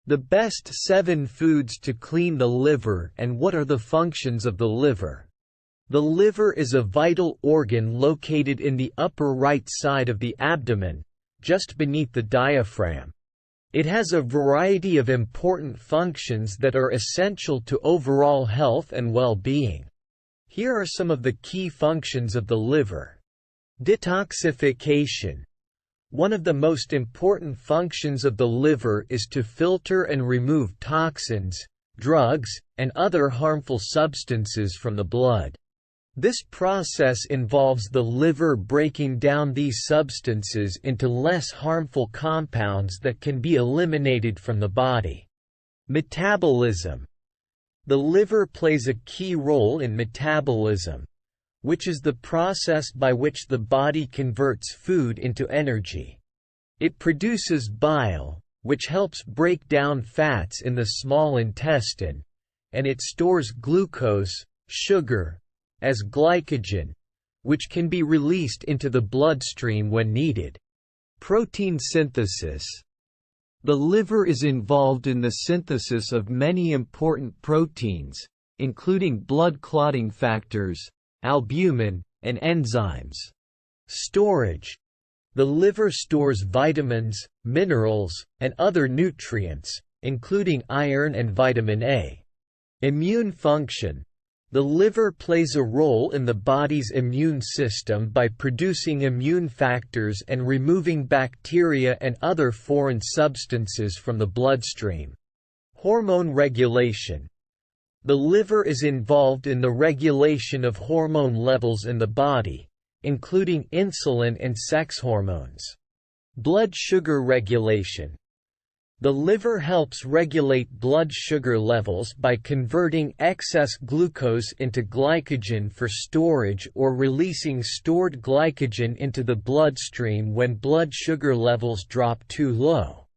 The best 7 foods to clean the liver and what are the functions of the liver. The liver is a vital organ located in the upper right side of the abdomen, just beneath the diaphragm. It has a variety of important functions that are essential to overall health and well-being. Here are some of the key functions of the liver. Detoxification. One of the most important functions of the liver is to filter and remove toxins, drugs, and other harmful substances from the blood. This process involves the liver breaking down these substances into less harmful compounds that can be eliminated from the body. Metabolism. The liver plays a key role in metabolism, which is the process by which the body converts food into energy. It produces bile, which helps break down fats in the small intestine, and it stores glucose, sugar, as glycogen, which can be released into the bloodstream when needed. Protein synthesis. The liver is involved in the synthesis of many important proteins, including blood clotting factors, albumin, and enzymes. Storage. The liver stores vitamins, minerals, and other nutrients, including iron and vitamin A. Immune function. The liver plays a role in the body's immune system by producing immune factors and removing bacteria and other foreign substances from the bloodstream. Hormone regulation. The liver is involved in the regulation of hormone levels in the body, including insulin and sex hormones. Blood sugar regulation. The liver helps regulate blood sugar levels by converting excess glucose into glycogen for storage or releasing stored glycogen into the bloodstream when blood sugar levels drop too low.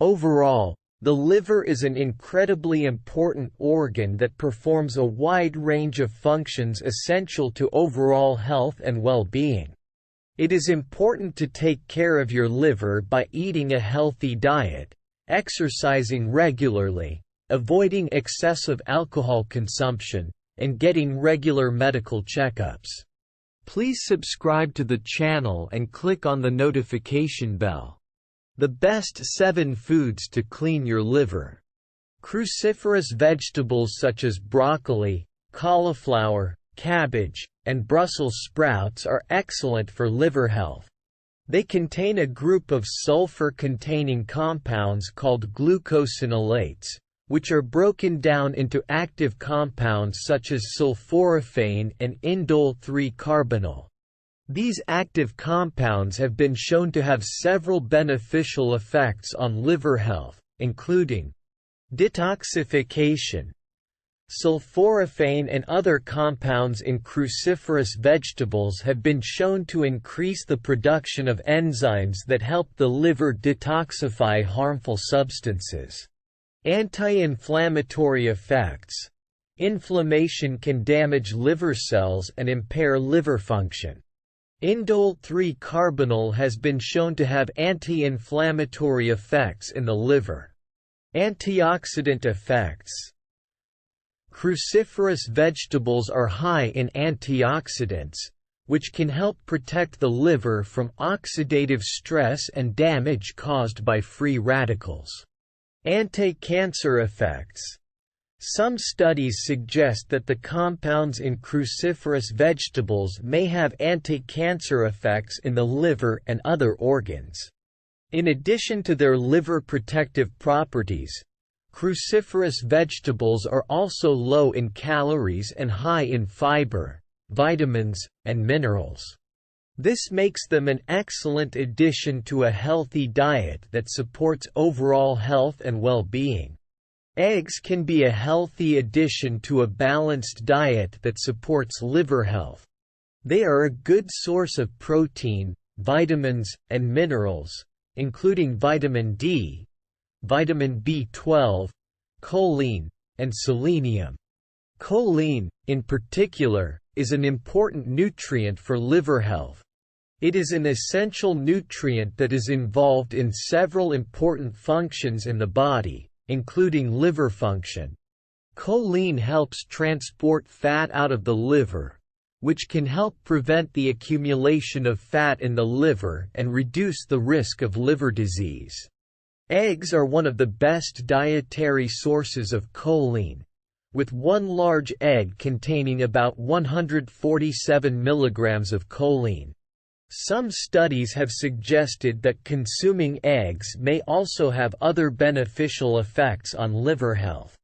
Overall, the liver is an incredibly important organ that performs a wide range of functions essential to overall health and well-being. It is important to take care of your liver by eating a healthy diet, exercising regularly, avoiding excessive alcohol consumption, and getting regular medical checkups. Please subscribe to the channel and click on the notification bell. The best 7 foods to clean your liver. Cruciferous vegetables such as broccoli, cauliflower, cabbage, and Brussels sprouts are excellent for liver health. They contain a group of sulfur-containing compounds called glucosinolates, which are broken down into active compounds such as sulforaphane and indole-3-carbonyl. These active compounds have been shown to have several beneficial effects on liver health, including detoxification. Sulforaphane and other compounds in cruciferous vegetables have been shown to increase the production of enzymes that help the liver detoxify harmful substances. Anti-inflammatory effects. Inflammation can damage liver cells and impair liver function. Indole-3-carbonyl has been shown to have anti-inflammatory effects in the liver. Antioxidant effects. Cruciferous vegetables are high in antioxidants, which can help protect the liver from oxidative stress and damage caused by free radicals. Anti-cancer effects. Some studies suggest that the compounds in cruciferous vegetables may have anti-cancer effects in the liver and other organs. In addition to their liver protective properties, cruciferous vegetables are also low in calories and high in fiber, vitamins, and minerals. This makes them an excellent addition to a healthy diet that supports overall health and well-being. Eggs can be a healthy addition to a balanced diet that supports liver health. They are a good source of protein, vitamins, and minerals, including vitamin D, vitamin B12, choline, and selenium. Choline, in particular, is an important nutrient for liver health. It is an essential nutrient that is involved in several important functions in the body, including liver function. Choline helps transport fat out of the liver, which can help prevent the accumulation of fat in the liver and reduce the risk of liver disease. Eggs are one of the best dietary sources of choline, with one large egg containing about 147 milligrams of choline. Some studies have suggested that consuming eggs may also have other beneficial effects on liver health.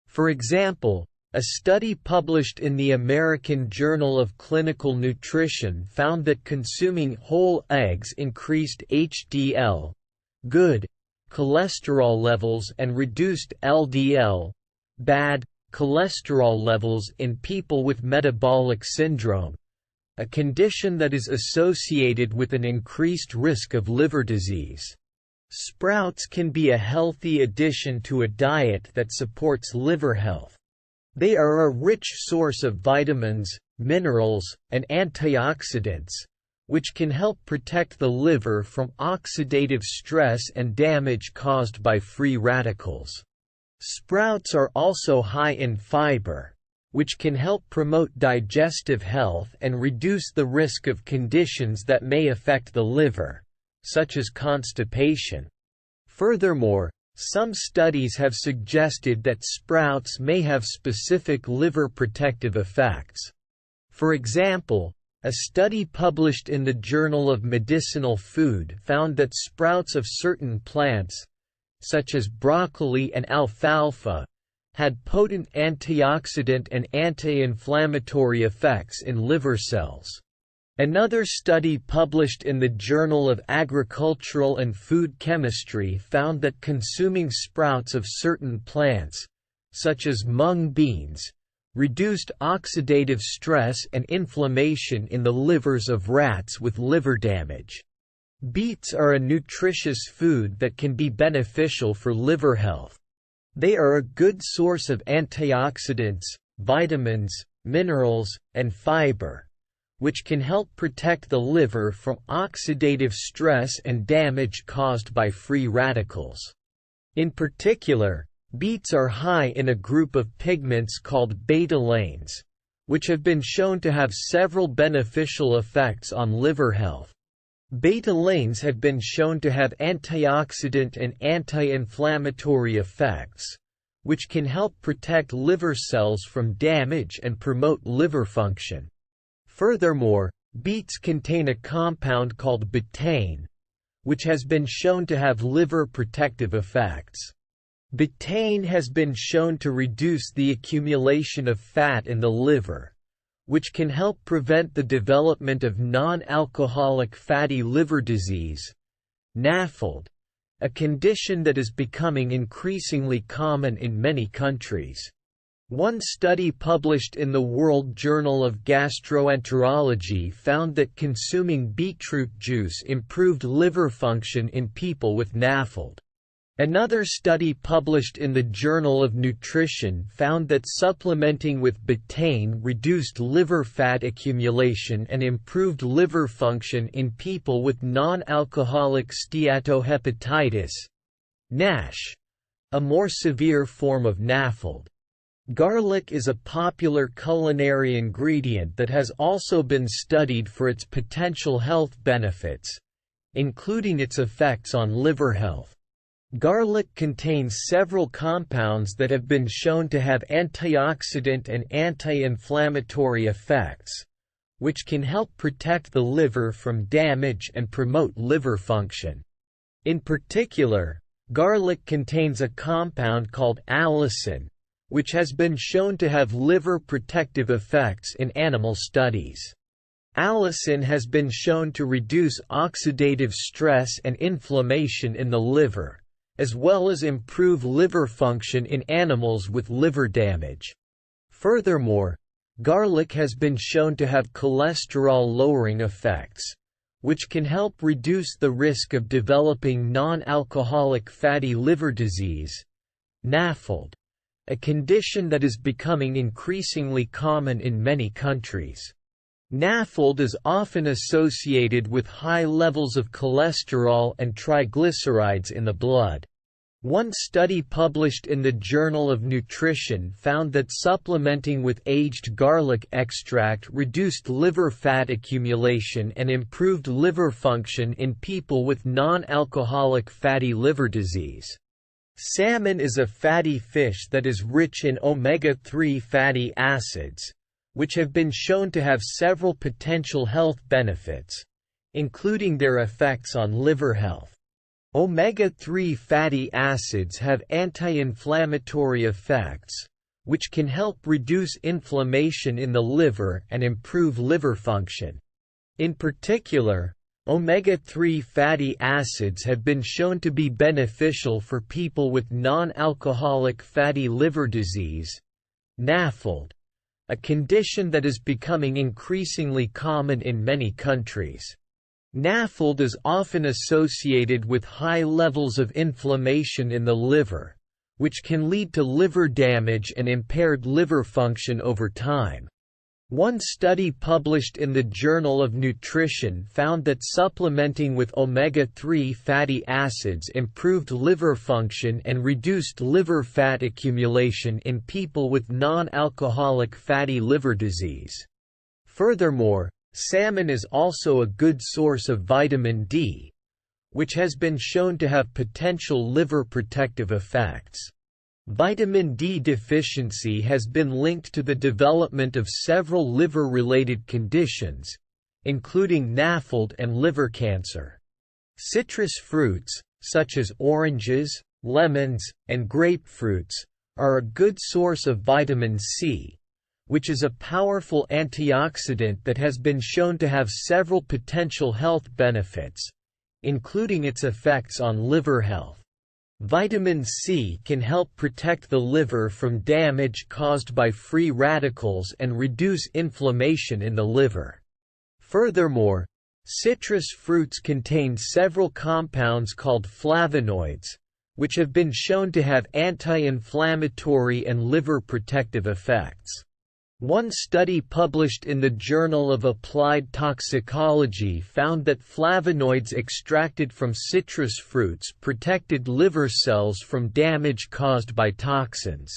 For example, a study published in the American Journal of Clinical Nutrition found that consuming whole eggs increased HDL, good, cholesterol levels and reduced LDL, bad, cholesterol levels in people with metabolic syndrome, a condition that is associated with an increased risk of liver disease. Sprouts can be a healthy addition to a diet that supports liver health. They are a rich source of vitamins, minerals, and antioxidants, which can help protect the liver from oxidative stress and damage caused by free radicals. Sprouts are also high in fiber, which can help promote digestive health and reduce the risk of conditions that may affect the liver, such as constipation. Furthermore, some studies have suggested that sprouts may have specific liver protective effects. For example, a study published in the Journal of Medicinal Food found that sprouts of certain plants, such as broccoli and alfalfa, had potent antioxidant and anti-inflammatory effects in liver cells. Another study published in the Journal of Agricultural and Food Chemistry found that consuming sprouts of certain plants, such as mung beans, reduced oxidative stress and inflammation in the livers of rats with liver damage. Beets are a nutritious food that can be beneficial for liver health. They are a good source of antioxidants, vitamins, minerals, and fiber, which can help protect the liver from oxidative stress and damage caused by free radicals. In particular, beets are high in a group of pigments called betalains, which have been shown to have several beneficial effects on liver health. Betalains have been shown to have antioxidant and anti-inflammatory effects, which can help protect liver cells from damage and promote liver function. Furthermore, beets contain a compound called betaine, which has been shown to have liver protective effects. Betaine has been shown to reduce the accumulation of fat in the liver, which can help prevent the development of non-alcoholic fatty liver disease, NAFLD, a condition that is becoming increasingly common in many countries. One study published in the World Journal of Gastroenterology found that consuming beetroot juice improved liver function in people with NAFLD. Another study published in the Journal of Nutrition found that supplementing with betaine reduced liver fat accumulation and improved liver function in people with non-alcoholic steatohepatitis, NASH, a more severe form of NAFLD. Garlic is a popular culinary ingredient that has also been studied for its potential health benefits, including its effects on liver health. Garlic contains several compounds that have been shown to have antioxidant and anti-inflammatory effects, which can help protect the liver from damage and promote liver function. In particular, garlic contains a compound called allicin, which has been shown to have liver protective effects in animal studies. Allicin has been shown to reduce oxidative stress and inflammation in the liver, as well as improve liver function in animals with liver damage. Furthermore, garlic has been shown to have cholesterol-lowering effects, which can help reduce the risk of developing non-alcoholic fatty liver disease, NAFLD, a condition that is becoming increasingly common in many countries. NAFLD is often associated with high levels of cholesterol and triglycerides in the blood. One study published in the Journal of Nutrition found that supplementing with aged garlic extract reduced liver fat accumulation and improved liver function in people with non-alcoholic fatty liver disease. Salmon is a fatty fish that is rich in omega-3 fatty acids, which have been shown to have several potential health benefits, including their effects on liver health. Omega-3 fatty acids have anti-inflammatory effects, which can help reduce inflammation in the liver and improve liver function. In particular, omega-3 fatty acids have been shown to be beneficial for people with non-alcoholic fatty liver disease, NAFLD, a condition that is becoming increasingly common in many countries. NAFLD is often associated with high levels of inflammation in the liver, which can lead to liver damage and impaired liver function over time. One study published in the Journal of Nutrition found that supplementing with omega-3 fatty acids improved liver function and reduced liver fat accumulation in people with non-alcoholic fatty liver disease. Furthermore, salmon is also a good source of vitamin D, which has been shown to have potential liver protective effects. Vitamin D deficiency has been linked to the development of several liver-related conditions, including NAFLD and liver cancer. Citrus fruits, such as oranges, lemons, and grapefruits, are a good source of vitamin C, which is a powerful antioxidant that has been shown to have several potential health benefits, including its effects on liver health. Vitamin C can help protect the liver from damage caused by free radicals and reduce inflammation in the liver. Furthermore, citrus fruits contain several compounds called flavonoids, which have been shown to have anti-inflammatory and liver protective effects. One study published in the Journal of Applied Toxicology found that flavonoids extracted from citrus fruits protected liver cells from damage caused by toxins.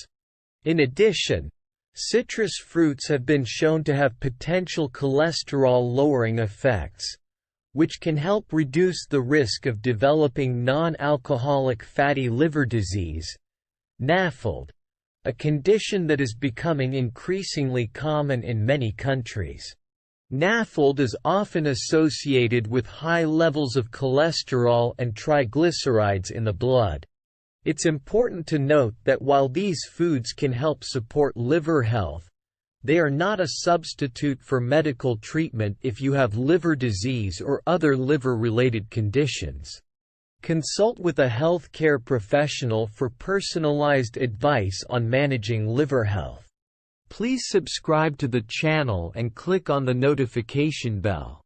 In addition, citrus fruits have been shown to have potential cholesterol-lowering effects, which can help reduce the risk of developing non-alcoholic fatty liver disease, NAFLD, a condition that is becoming increasingly common in many countries. NAFLD is often associated with high levels of cholesterol and triglycerides in the blood. It's important to note that while these foods can help support liver health, they are not a substitute for medical treatment if you have liver disease or other liver-related conditions. Consult with a healthcare professional for personalized advice on managing liver health. Please subscribe to the channel and click on the notification bell.